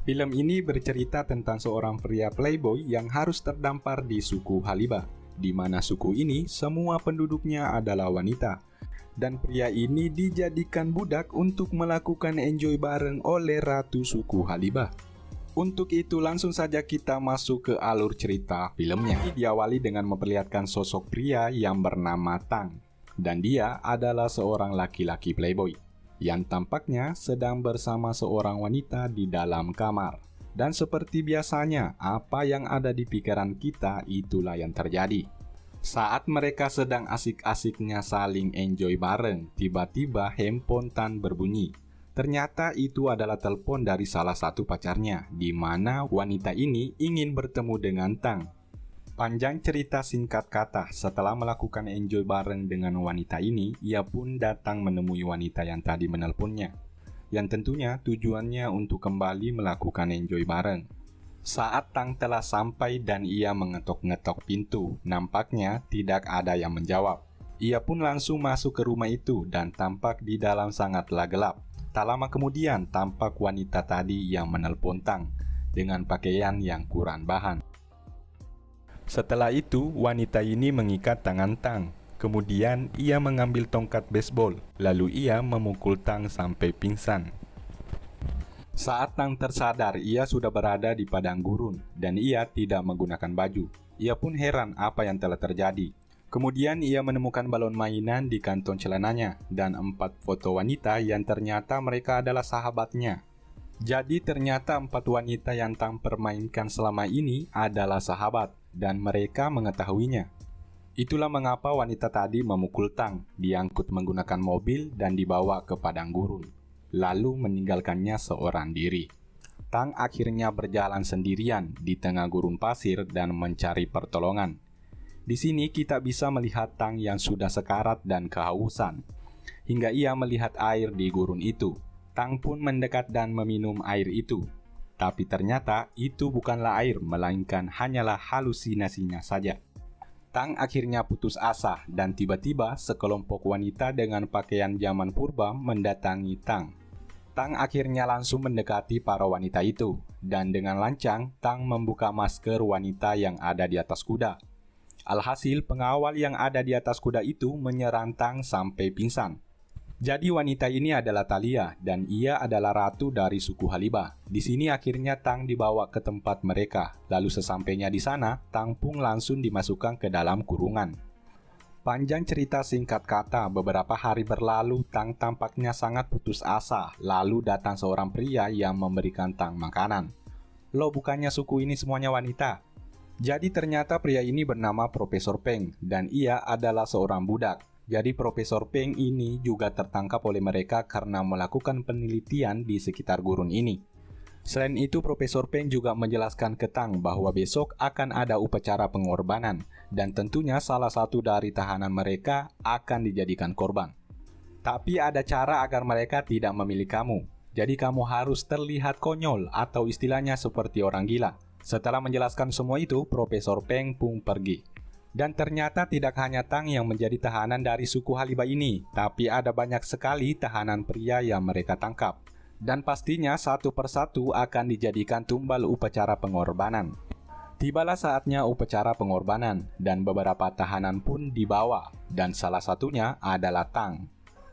Film ini bercerita tentang seorang pria playboy yang harus terdampar di suku Haliba, di mana suku ini semua penduduknya adalah wanita. Dan pria ini dijadikan budak untuk melakukan enjoy bareng oleh ratu suku Haliba. Untuk itu langsung saja kita masuk ke alur cerita filmnya. Diawali dengan memperlihatkan sosok pria yang bernama Tang. Dan dia adalah seorang laki-laki playboy yang tampaknya sedang bersama seorang wanita di dalam kamar. Dan seperti biasanya, apa yang ada di pikiran kita itulah yang terjadi. Saat mereka sedang asik-asiknya saling enjoy bareng, tiba-tiba handphone Tan berbunyi. Ternyata itu adalah telepon dari salah satu pacarnya, di mana wanita ini ingin bertemu dengan Tang. Panjang cerita singkat kata, setelah melakukan enjoy bareng dengan wanita ini, ia pun datang menemui wanita yang tadi menelponnya. Yang tentunya tujuannya untuk kembali melakukan enjoy bareng. Saat Tang telah sampai dan ia mengetok-ngetok pintu, nampaknya tidak ada yang menjawab. Ia pun langsung masuk ke rumah itu dan tampak di dalam sangatlah gelap. Tak lama kemudian tampak wanita tadi yang menelpon Tang dengan pakaian yang kurang bahan. Setelah itu, wanita ini mengikat tangan Tang. Kemudian, ia mengambil tongkat baseball. Lalu ia memukul Tang sampai pingsan. Saat Tang tersadar, ia sudah berada di padang gurun dan ia tidak menggunakan baju. Ia pun heran apa yang telah terjadi. Kemudian, ia menemukan balon mainan di kantong celananya dan 4 foto wanita yang ternyata mereka adalah sahabatnya. Jadi ternyata 4 wanita yang Tang permainkan selama ini adalah sahabat dan mereka mengetahuinya. Itulah mengapa wanita tadi memukul Tang, diangkut menggunakan mobil dan dibawa ke padang gurun, lalu meninggalkannya seorang diri. Tang akhirnya berjalan sendirian di tengah gurun pasir dan mencari pertolongan. Di sini kita bisa melihat Tang yang sudah sekarat dan kehausan, hingga ia melihat air di gurun itu. Tang pun mendekat dan meminum air itu. Tapi ternyata itu bukanlah air, melainkan hanyalah halusinasinya saja. Tang akhirnya putus asa dan tiba-tiba sekelompok wanita dengan pakaian zaman purba mendatangi Tang. Tang akhirnya langsung mendekati para wanita itu, dan dengan lancang Tang membuka masker wanita yang ada di atas kuda. Alhasil pengawal yang ada di atas kuda itu menyerang Tang sampai pingsan. Jadi wanita ini adalah Thalia dan ia adalah ratu dari suku Haliba. Di sini akhirnya Tang dibawa ke tempat mereka. Lalu sesampainya di sana, Tang pun langsung dimasukkan ke dalam kurungan. Panjang cerita singkat kata, beberapa hari berlalu, Tang tampaknya sangat putus asa. Lalu datang seorang pria yang memberikan Tang makanan. Loh, bukannya suku ini semuanya wanita? Jadi ternyata pria ini bernama Profesor Peng dan ia adalah seorang budak. Jadi Profesor Peng ini juga tertangkap oleh mereka karena melakukan penelitian di sekitar gurun ini. Selain itu, Profesor Peng juga menjelaskan ke Tang bahwa besok akan ada upacara pengorbanan dan tentunya salah satu dari tahanan mereka akan dijadikan korban. Tapi ada cara agar mereka tidak memilih kamu. Jadi kamu harus terlihat konyol atau istilahnya seperti orang gila. Setelah menjelaskan semua itu, Profesor Peng pun pergi. Dan ternyata tidak hanya Tang yang menjadi tahanan dari suku Haliba ini, tapi ada banyak sekali tahanan pria yang mereka tangkap. Dan pastinya satu persatu akan dijadikan tumbal upacara pengorbanan. Tibalah saatnya upacara pengorbanan, dan beberapa tahanan pun dibawa, dan salah satunya adalah Tang.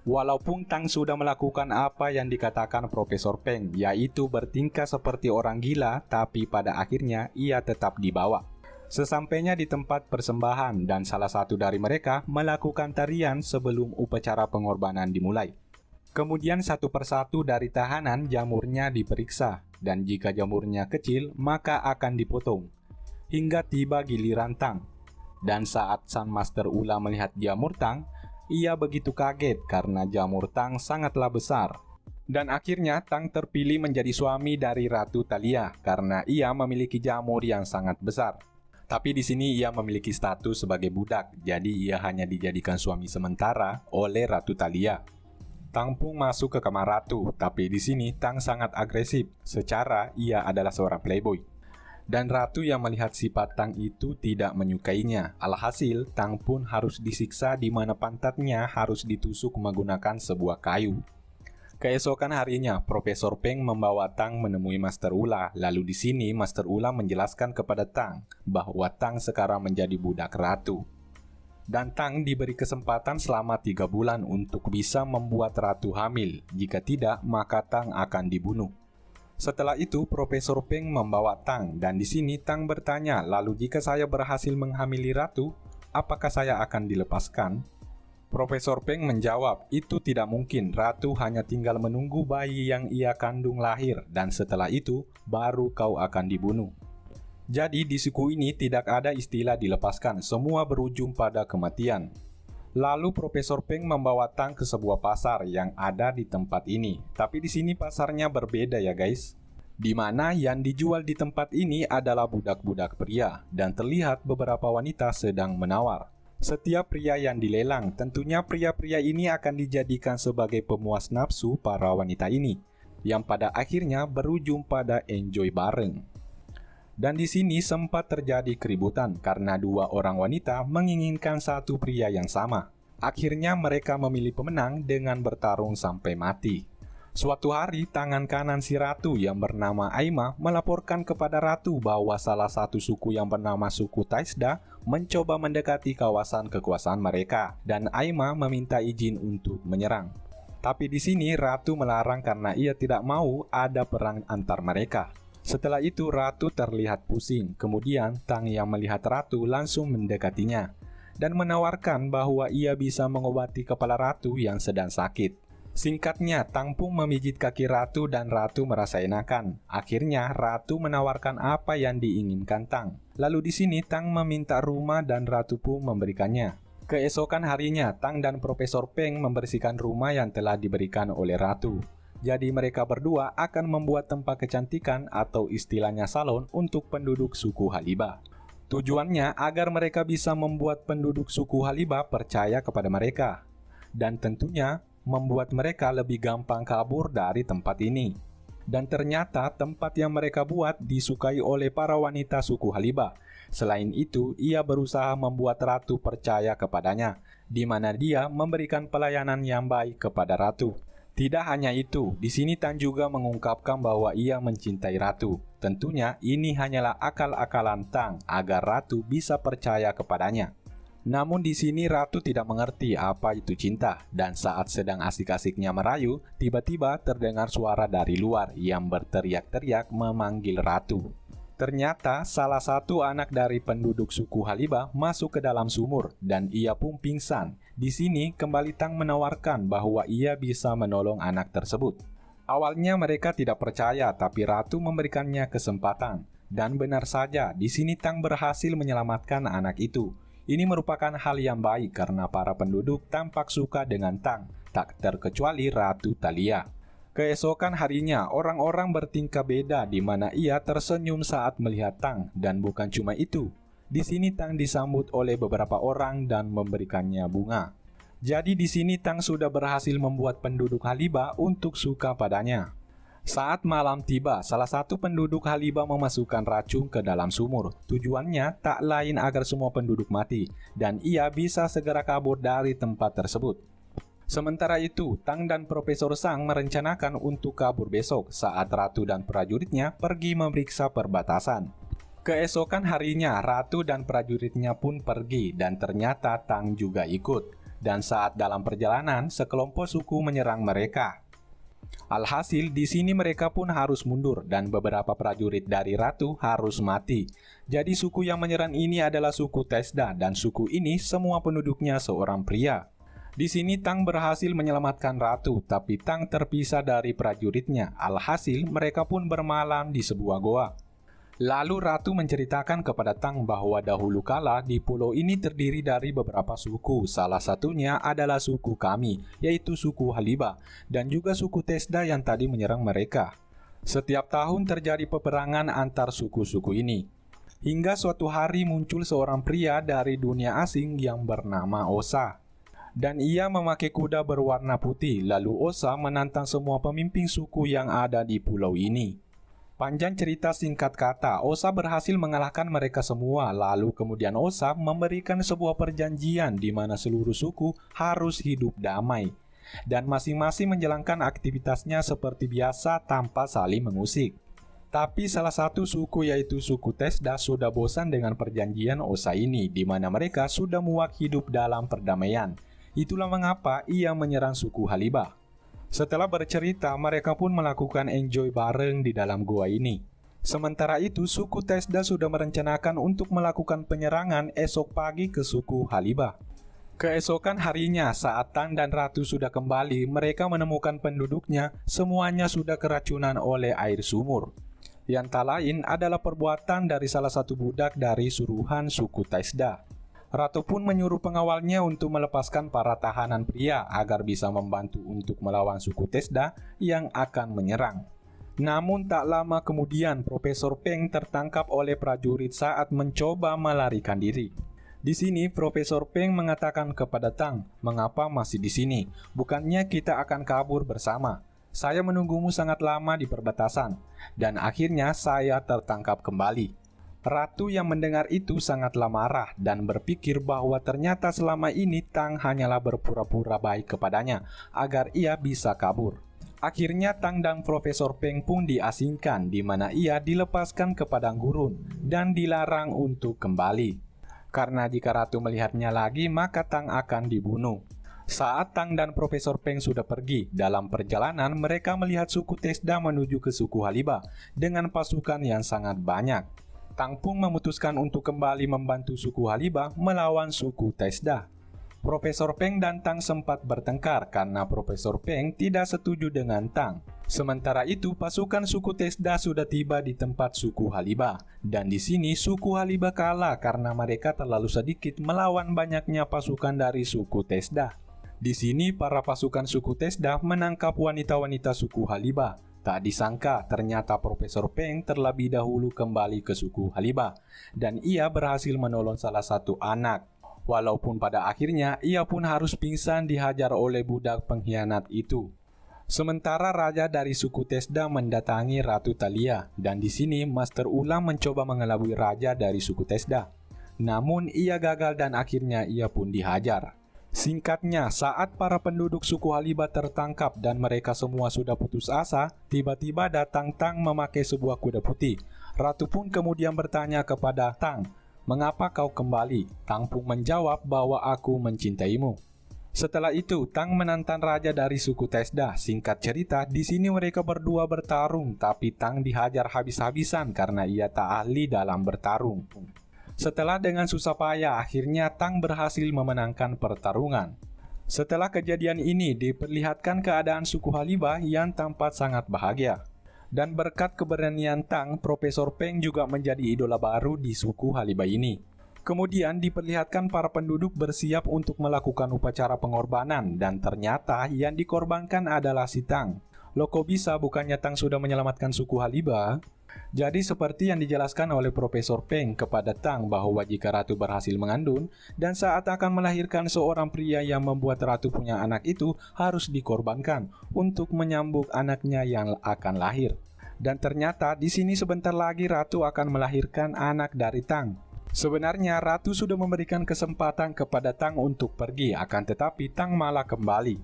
Walaupun Tang sudah melakukan apa yang dikatakan Profesor Peng, yaitu bertingkah seperti orang gila, tapi pada akhirnya ia tetap dibawa. Sesampainya di tempat persembahan dan salah satu dari mereka melakukan tarian sebelum upacara pengorbanan dimulai. Kemudian satu persatu dari tahanan jamurnya diperiksa dan jika jamurnya kecil maka akan dipotong. Hingga tiba giliran Tang. Dan saat Sang Master Ula melihat jamur Tang, ia begitu kaget karena jamur Tang sangatlah besar. Dan akhirnya Tang terpilih menjadi suami dari Ratu Thalia karena ia memiliki jamur yang sangat besar. Tapi di sini ia memiliki status sebagai budak, jadi ia hanya dijadikan suami sementara oleh Ratu Thalia. Tang pun masuk ke kamar ratu, tapi di sini Tang sangat agresif, secara ia adalah seorang playboy. Dan ratu yang melihat sifat Tang itu tidak menyukainya. Alhasil, Tang pun harus disiksa di mana pantatnya harus ditusuk menggunakan sebuah kayu. Keesokan harinya, Profesor Peng membawa Tang menemui Master Ula. Lalu di sini Master Ula menjelaskan kepada Tang bahwa Tang sekarang menjadi budak ratu. Dan Tang diberi kesempatan selama 3 bulan untuk bisa membuat ratu hamil. Jika tidak, maka Tang akan dibunuh. Setelah itu, Profesor Peng membawa Tang, dan di sini Tang bertanya, lalu jika saya berhasil menghamili ratu, apakah saya akan dilepaskan? Profesor Peng menjawab, itu tidak mungkin, ratu hanya tinggal menunggu bayi yang ia kandung lahir, dan setelah itu, baru kau akan dibunuh. Jadi di suku ini tidak ada istilah dilepaskan, semua berujung pada kematian. Lalu Profesor Peng membawa Tang ke sebuah pasar yang ada di tempat ini. Tapi di sini pasarnya berbeda ya guys. Di mana yang dijual di tempat ini adalah budak-budak pria dan terlihat beberapa wanita sedang menawar. Setiap pria yang dilelang, tentunya pria-pria ini akan dijadikan sebagai pemuas nafsu para wanita ini, yang pada akhirnya berujung pada enjoy bareng. Dan di sini sempat terjadi keributan karena 2 orang wanita menginginkan satu pria yang sama. Akhirnya mereka memilih pemenang dengan bertarung sampai mati. Suatu hari, tangan kanan si ratu yang bernama Aima melaporkan kepada ratu bahwa salah satu suku yang bernama suku Taisda mencoba mendekati kawasan kekuasaan mereka, dan Aima meminta izin untuk menyerang. Tapi di sini ratu melarang karena ia tidak mau ada perang antar mereka. Setelah itu ratu terlihat pusing, kemudian Tang yang melihat ratu langsung mendekatinya dan menawarkan bahwa ia bisa mengobati kepala ratu yang sedang sakit. Singkatnya, Tang pun memijit kaki ratu dan ratu merasa enakan. Akhirnya ratu menawarkan apa yang diinginkan Tang. Lalu di sini Tang meminta rumah dan ratu pun memberikannya. Keesokan harinya, Tang dan Profesor Peng membersihkan rumah yang telah diberikan oleh ratu. Jadi mereka berdua akan membuat tempat kecantikan atau istilahnya salon untuk penduduk suku Haliba. Tujuannya agar mereka bisa membuat penduduk suku Haliba percaya kepada mereka. Dan tentunya membuat mereka lebih gampang kabur dari tempat ini. Dan ternyata tempat yang mereka buat disukai oleh para wanita suku Haliba. Selain itu, ia berusaha membuat ratu percaya kepadanya, di mana dia memberikan pelayanan yang baik kepada ratu. Tidak hanya itu, di sini Tang juga mengungkapkan bahwa ia mencintai ratu. Tentunya ini hanyalah akal-akalan Tang agar ratu bisa percaya kepadanya. Namun di sini ratu tidak mengerti apa itu cinta, dan saat sedang asik-asiknya merayu, tiba-tiba terdengar suara dari luar yang berteriak-teriak memanggil ratu. Ternyata salah satu anak dari penduduk suku Haliba masuk ke dalam sumur dan ia pun pingsan. Di sini kembali Tang menawarkan bahwa ia bisa menolong anak tersebut. Awalnya mereka tidak percaya, tapi ratu memberikannya kesempatan. Dan benar saja, di sini Tang berhasil menyelamatkan anak itu. Ini merupakan hal yang baik karena para penduduk tampak suka dengan Tang, tak terkecuali Ratu Thalia. Keesokan harinya, orang-orang bertingkah beda di mana ia tersenyum saat melihat Tang, dan bukan cuma itu. Di sini Tang disambut oleh beberapa orang dan memberikannya bunga. Jadi di sini Tang sudah berhasil membuat penduduk Haliba untuk suka padanya. Saat malam tiba, salah satu penduduk Haliba memasukkan racun ke dalam sumur. Tujuannya tak lain agar semua penduduk mati, dan ia bisa segera kabur dari tempat tersebut. Sementara itu, Tang dan Profesor Sang merencanakan untuk kabur besok saat ratu dan prajuritnya pergi memeriksa perbatasan. Keesokan harinya, ratu dan prajuritnya pun pergi dan ternyata Tang juga ikut. Dan saat dalam perjalanan, sekelompok suku menyerang mereka. Alhasil, di sini mereka pun harus mundur dan beberapa prajurit dari ratu harus mati. Jadi suku yang menyerang ini adalah suku Taisda dan suku ini semua penduduknya seorang pria. Di sini Tang berhasil menyelamatkan ratu, tapi Tang terpisah dari prajuritnya. Alhasil, mereka pun bermalam di sebuah goa. Lalu ratu menceritakan kepada Tang bahwa dahulu kala di pulau ini terdiri dari beberapa suku. Salah satunya adalah suku kami, yaitu suku Haliba, dan juga suku Taisda yang tadi menyerang mereka. Setiap tahun terjadi peperangan antar suku-suku ini. Hingga suatu hari muncul seorang pria dari dunia asing yang bernama Osa. Dan ia memakai kuda berwarna putih, lalu Osa menantang semua pemimpin suku yang ada di pulau ini. Panjang cerita singkat kata, Osa berhasil mengalahkan mereka semua, lalu kemudian Osa memberikan sebuah perjanjian di mana seluruh suku harus hidup damai. dan masing-masing menjalankan aktivitasnya seperti biasa tanpa saling mengusik. Tapi salah satu suku yaitu suku Tesda sudah bosan dengan perjanjian Osa ini, di mana mereka sudah muak hidup dalam perdamaian. Itulah mengapa ia menyerang suku Haliba. Setelah bercerita, mereka pun melakukan enjoy bareng di dalam gua ini. Sementara itu, suku Tesda sudah merencanakan untuk melakukan penyerangan esok pagi ke suku Haliba. Keesokan harinya, saat Tang dan Ratu sudah kembali, mereka menemukan penduduknya semuanya sudah keracunan oleh air sumur. Yang tak lain adalah perbuatan dari salah satu budak dari suruhan suku Tesda. Ratu pun menyuruh pengawalnya untuk melepaskan para tahanan pria agar bisa membantu untuk melawan suku Tesda yang akan menyerang. Namun tak lama kemudian Profesor Peng tertangkap oleh prajurit saat mencoba melarikan diri. Di sini Profesor Peng mengatakan kepada Tang, "Mengapa masih di sini? Bukannya kita akan kabur bersama? Saya menunggumu sangat lama di perbatasan, dan akhirnya saya tertangkap kembali." Ratu yang mendengar itu sangatlah marah dan berpikir bahwa ternyata selama ini Tang hanyalah berpura-pura baik kepadanya agar ia bisa kabur. Akhirnya Tang dan Profesor Peng pun diasingkan, di mana ia dilepaskan ke padang gurun dan dilarang untuk kembali. Karena jika Ratu melihatnya lagi, maka Tang akan dibunuh. Saat Tang dan Profesor Peng sudah pergi, dalam perjalanan mereka melihat suku Tesda menuju ke suku Haliba dengan pasukan yang sangat banyak. Tang pun memutuskan untuk kembali membantu suku Haliba melawan suku Tesda. Profesor Peng dan Tang sempat bertengkar karena Profesor Peng tidak setuju dengan Tang. Sementara itu, pasukan suku Tesda sudah tiba di tempat suku Haliba, dan di sini suku Haliba kalah karena mereka terlalu sedikit melawan banyaknya pasukan dari suku Tesda. Di sini para pasukan suku Tesda menangkap wanita-wanita suku Haliba. Tak disangka ternyata Profesor Peng terlebih dahulu kembali ke suku Haliba dan ia berhasil menolong salah satu anak. Walaupun pada akhirnya ia pun harus pingsan dihajar oleh budak pengkhianat itu. Sementara raja dari suku Tesda mendatangi Ratu Thalia, dan di sini Master Ulam mencoba mengelabui raja dari suku Tesda. Namun ia gagal dan akhirnya ia pun dihajar. Singkatnya, saat para penduduk suku Haliba tertangkap dan mereka semua sudah putus asa, tiba-tiba datang Tang memakai sebuah kuda putih. Ratu pun kemudian bertanya kepada Tang, "Mengapa kau kembali?" Tang pun menjawab bahwa aku mencintaimu. Setelah itu, Tang menantang raja dari suku Tesda. Singkat cerita, di sini mereka berdua bertarung, tapi Tang dihajar habis-habisan karena ia tak ahli dalam bertarung. Setelah dengan susah payah, akhirnya Tang berhasil memenangkan pertarungan. Setelah kejadian ini, diperlihatkan keadaan suku Haliba yang tampak sangat bahagia. Dan berkat keberanian Tang, Profesor Peng juga menjadi idola baru di suku Haliba ini. Kemudian diperlihatkan para penduduk bersiap untuk melakukan upacara pengorbanan, dan ternyata yang dikorbankan adalah si Tang. Loh, kok bisa? Bukannya Tang sudah menyelamatkan suku Haliba? Jadi seperti yang dijelaskan oleh Profesor Peng kepada Tang bahwa jika Ratu berhasil mengandung dan saat akan melahirkan seorang pria yang membuat Ratu punya anak itu harus dikorbankan untuk menyambut anaknya yang akan lahir. Dan ternyata di sini sebentar lagi Ratu akan melahirkan anak dari Tang. Sebenarnya Ratu sudah memberikan kesempatan kepada Tang untuk pergi, akan tetapi Tang malah kembali.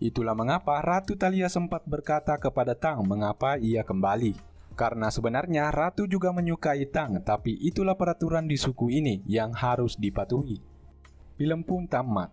Itulah mengapa Ratu Thalia sempat berkata kepada Tang mengapa ia kembali. Karena sebenarnya Ratu juga menyukai Tang, tapi itulah peraturan di suku ini yang harus dipatuhi. Film pun tamat.